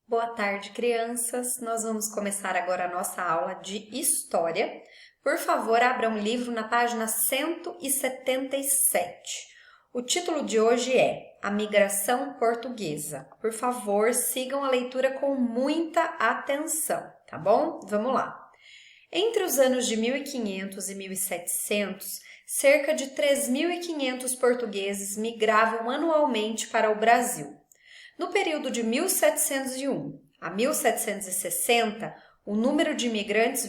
Boa tarde, crianças. Nós vamos começar agora a nossa aula de História. Por favor, abra um livro na página 177. O título de hoje é A Migração Portuguesa. Por favor, sigam a leitura com muita atenção, tá bom? Vamos lá. Entre os anos de 1500 e 1700, cerca de 3.500 portugueses migravam anualmente para o Brasil. No período de 1701 a 1760, o número de imigrantes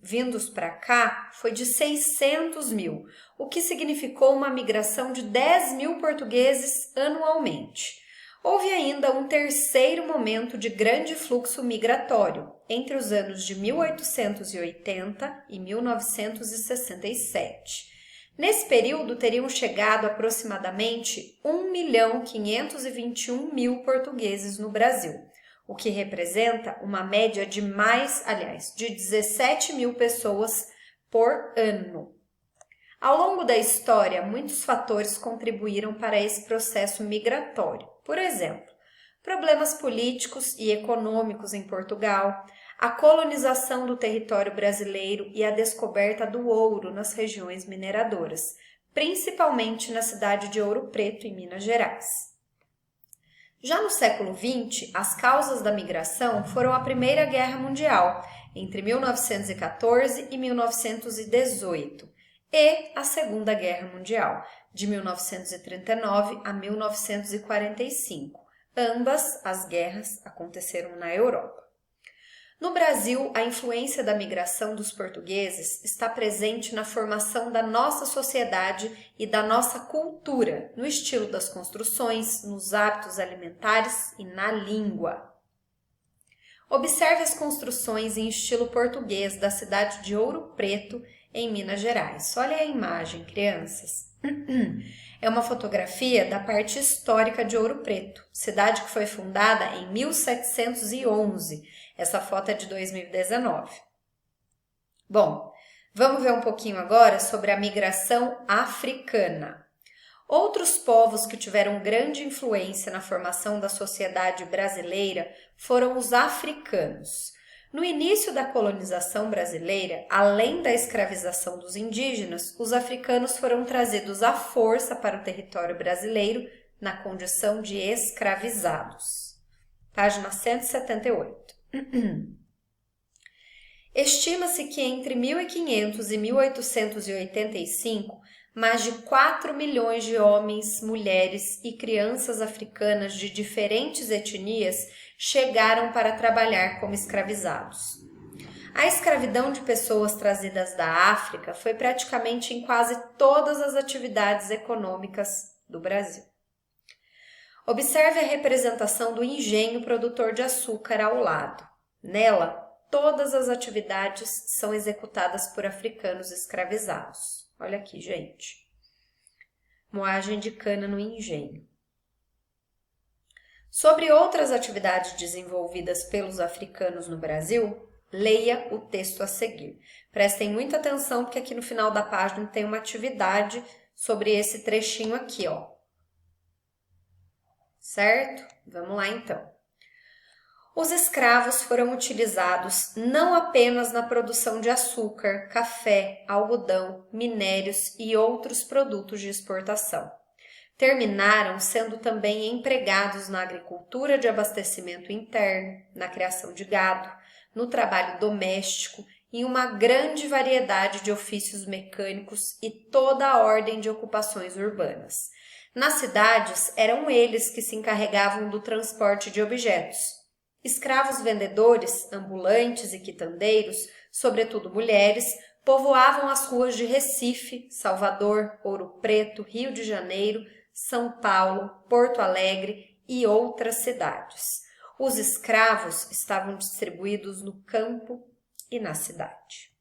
vindos para cá foi de 600 mil, o que significou uma migração de 10 mil portugueses anualmente. Houve ainda um terceiro momento de grande fluxo migratório, entre os anos de 1880 e 1967. Nesse período, teriam chegado aproximadamente 1.521.000 portugueses no Brasil, o que representa uma média de de 17 mil pessoas por ano. Ao longo da história, muitos fatores contribuíram para esse processo migratório. Por exemplo, problemas políticos e econômicos em Portugal, a colonização do território brasileiro e a descoberta do ouro nas regiões mineradoras, principalmente na cidade de Ouro Preto, em Minas Gerais. Já no século XX, as causas da migração foram a Primeira Guerra Mundial, entre 1914 e 1918, e a Segunda Guerra Mundial, de 1939 a 1945. Ambas as guerras aconteceram na Europa. No Brasil, a influência da migração dos portugueses está presente na formação da nossa sociedade e da nossa cultura, no estilo das construções, nos hábitos alimentares e na língua. Observe as construções em estilo português da cidade de Ouro Preto, em Minas Gerais. Olha a imagem, crianças. É uma fotografia da parte histórica de Ouro Preto, cidade que foi fundada em 1711. Essa foto é de 2019. Bom, vamos ver um pouquinho agora sobre a migração africana. Outros povos que tiveram grande influência na formação da sociedade brasileira foram os africanos. No início da colonização brasileira, além da escravização dos indígenas, os africanos foram trazidos à força para o território brasileiro na condição de escravizados. Página 178. Estima-se que entre 1500 e 1885, mais de 4 milhões de homens, mulheres e crianças africanas de diferentes etnias chegaram para trabalhar como escravizados. A escravidão de pessoas trazidas da África foi praticamente em quase todas as atividades econômicas do Brasil. Observe a representação do engenho produtor de açúcar ao lado. Nela, todas as atividades são executadas por africanos escravizados. Olha aqui, gente. Moagem de cana no engenho. Sobre outras atividades desenvolvidas pelos africanos no Brasil, leia o texto a seguir. Prestem muita atenção porque aqui no final da página tem uma atividade sobre esse trechinho aqui, ó. Certo? Vamos lá então. Os escravos foram utilizados não apenas na produção de açúcar, café, algodão, minérios e outros produtos de exportação. Terminaram sendo também empregados na agricultura de abastecimento interno, na criação de gado, no trabalho doméstico e em uma grande variedade de ofícios mecânicos e toda a ordem de ocupações urbanas. Nas cidades, eram eles que se encarregavam do transporte de objetos. Escravos vendedores, ambulantes e quitandeiros, sobretudo mulheres, povoavam as ruas de Recife, Salvador, Ouro Preto, Rio de Janeiro, São Paulo, Porto Alegre e outras cidades. Os escravos estavam distribuídos no campo e na cidade.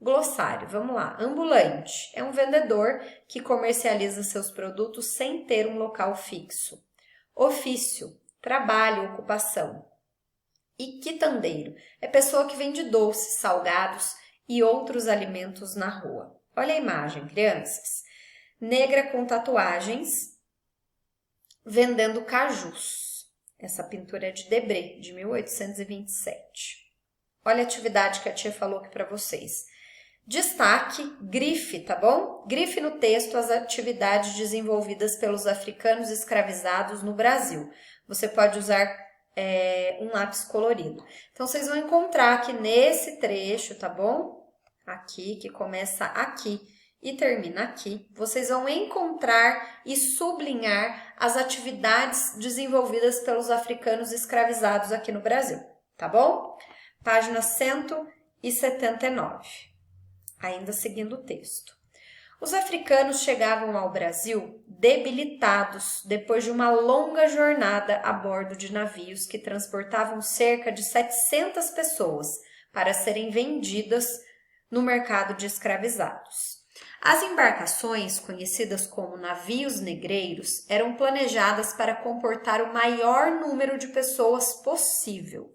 Glossário, vamos lá. Ambulante é um vendedor que comercializa seus produtos sem ter um local fixo. Ofício, trabalho, ocupação. E quitandeiro é pessoa que vende doces, salgados e outros alimentos na rua. Olha a imagem, crianças. Negra com tatuagens, vendendo cajus. Essa pintura é de Debré, de 1827. Olha a atividade que a tia falou aqui para vocês. Destaque, grife, tá bom? Grife no texto as atividades desenvolvidas pelos africanos escravizados no Brasil. Você pode usar um lápis colorido. Então, vocês vão encontrar aqui nesse trecho, tá bom? Aqui, que começa aqui e termina aqui. Vocês vão encontrar e sublinhar as atividades desenvolvidas pelos africanos escravizados aqui no Brasil, tá bom? Página 179. Ainda seguindo o texto. Os africanos chegavam ao Brasil debilitados depois de uma longa jornada a bordo de navios que transportavam cerca de 700 pessoas para serem vendidas no mercado de escravizados. As embarcações, conhecidas como navios negreiros, eram planejadas para comportar o maior número de pessoas possível.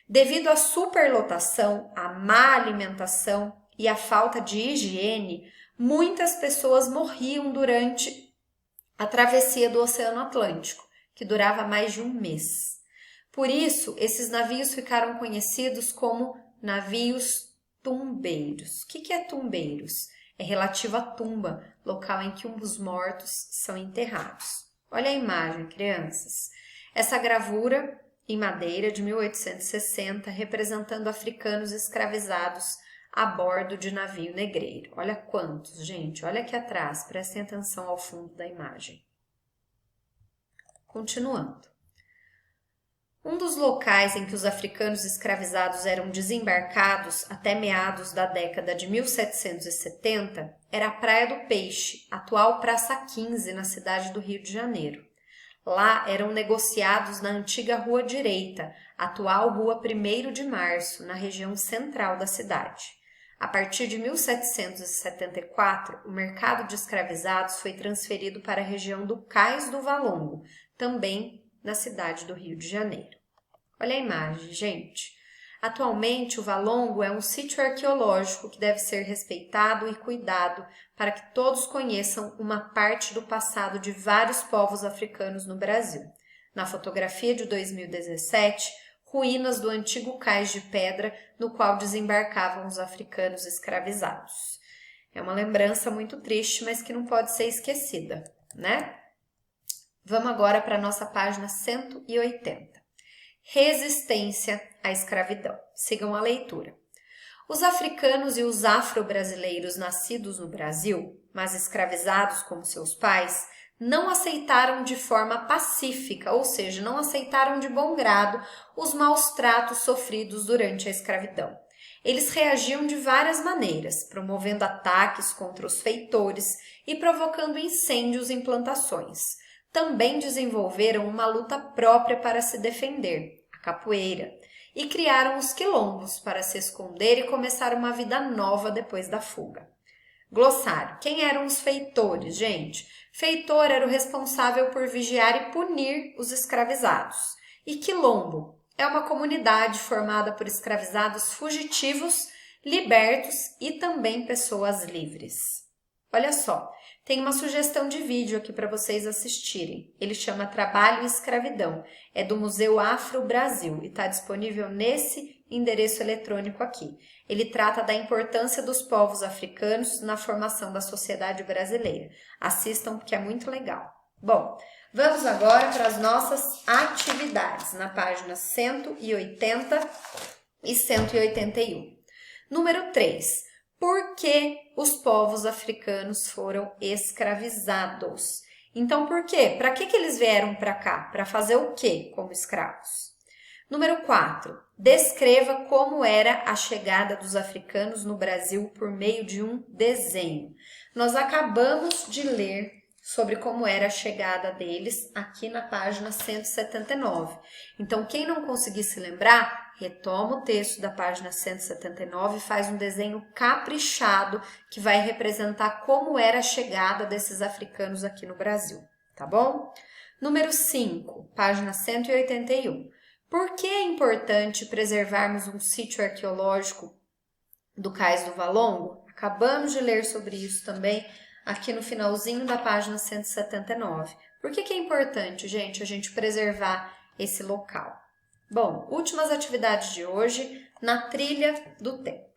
Devido à superlotação, à má alimentação e à falta de higiene, muitas pessoas morriam durante a travessia do Oceano Atlântico, que durava mais de um mês. Por isso, esses navios ficaram conhecidos como navios tumbeiros. O que é tumbeiros? É relativo à tumba, local em que os mortos são enterrados. Olha a imagem, crianças. Essa gravura em madeira de 1860, representando africanos escravizados a bordo de navio negreiro. Olha quantos, gente. Olha aqui atrás. Prestem atenção ao fundo da imagem. Continuando. Um dos locais em que os africanos escravizados eram desembarcados até meados da década de 1770 era a Praia do Peixe, atual Praça 15, na cidade do Rio de Janeiro. Lá eram negociados na antiga Rua Direita, atual Rua 1º de Março, na região central da cidade. A partir de 1774, o mercado de escravizados foi transferido para a região do Cais do Valongo, também na cidade do Rio de Janeiro. Olha a imagem, gente. Atualmente, o Valongo é um sítio arqueológico que deve ser respeitado e cuidado para que todos conheçam uma parte do passado de vários povos africanos no Brasil. Na fotografia de 2017, ruínas do antigo cais de pedra no qual desembarcavam os africanos escravizados. É uma lembrança muito triste, mas que não pode ser esquecida, né? Vamos agora para a nossa página 180. Resistência à escravidão. Sigam a leitura. Os africanos e os afro-brasileiros nascidos no Brasil, mas escravizados como seus pais, não aceitaram de forma pacífica, ou seja, não aceitaram de bom grado os maus tratos sofridos durante a escravidão. Eles reagiam de várias maneiras, promovendo ataques contra os feitores e provocando incêndios em plantações. Também desenvolveram uma luta própria para se defender, a capoeira, e criaram os quilombos para se esconder e começar uma vida nova depois da fuga. Glossário. Quem eram os feitores, gente? Feitor era o responsável por vigiar e punir os escravizados. E quilombo é uma comunidade formada por escravizados fugitivos, libertos e também pessoas livres. Olha só, tem uma sugestão de vídeo aqui para vocês assistirem. Ele chama Trabalho e Escravidão. É do Museu Afro Brasil e está disponível nesse endereço eletrônico aqui. Ele trata da importância dos povos africanos na formação da sociedade brasileira. Assistam porque é muito legal. Bom, vamos agora para as nossas atividades, na página 180 e 181. Número 3. Por que os povos africanos foram escravizados? Então, por quê? Para que eles vieram para cá? Para fazer o quê como escravos? Número 4. Descreva como era a chegada dos africanos no Brasil por meio de um desenho. Nós acabamos de ler sobre como era a chegada deles aqui na página 179. Então, quem não conseguir se lembrar, retoma o texto da página 179 e faz um desenho caprichado que vai representar como era a chegada desses africanos aqui no Brasil, tá bom? Número 5, página 181. Por que é importante preservarmos um sítio arqueológico do Cais do Valongo? Acabamos de ler sobre isso também aqui no finalzinho da página 179. Por que é importante, gente, a gente preservar esse local. Bom, últimas atividades de hoje na trilha do tempo.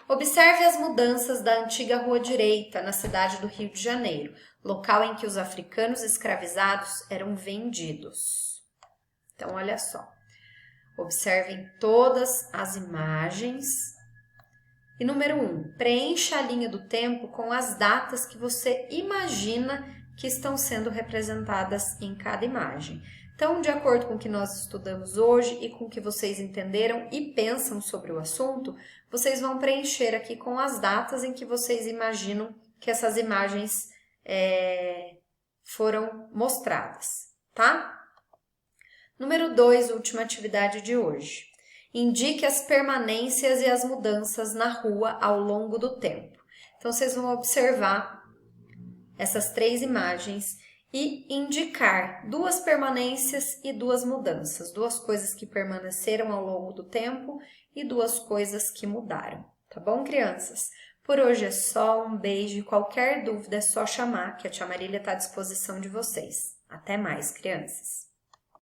Observe as mudanças da antiga Rua Direita, na cidade do Rio de Janeiro, local em que os africanos escravizados eram vendidos. Então, olha só. Observem todas as imagens. E número 1, preencha a linha do tempo com as datas que você imagina que estão sendo representadas em cada imagem. Então, de acordo com o que nós estudamos hoje e com o que vocês entenderam e pensam sobre o assunto, vocês vão preencher aqui com as datas em que vocês imaginam que essas imagens foram mostradas, tá? Número 2, última atividade de hoje. Indique as permanências e as mudanças na rua ao longo do tempo. Então, vocês vão observar essas 3 imagens e indicar 2 permanências e 2 mudanças. 2 coisas que permaneceram ao longo do tempo e 2 coisas que mudaram. Tá bom, crianças? Por hoje é só, um beijo e qualquer dúvida é só chamar, que a tia Marília está à disposição de vocês. Até mais, crianças!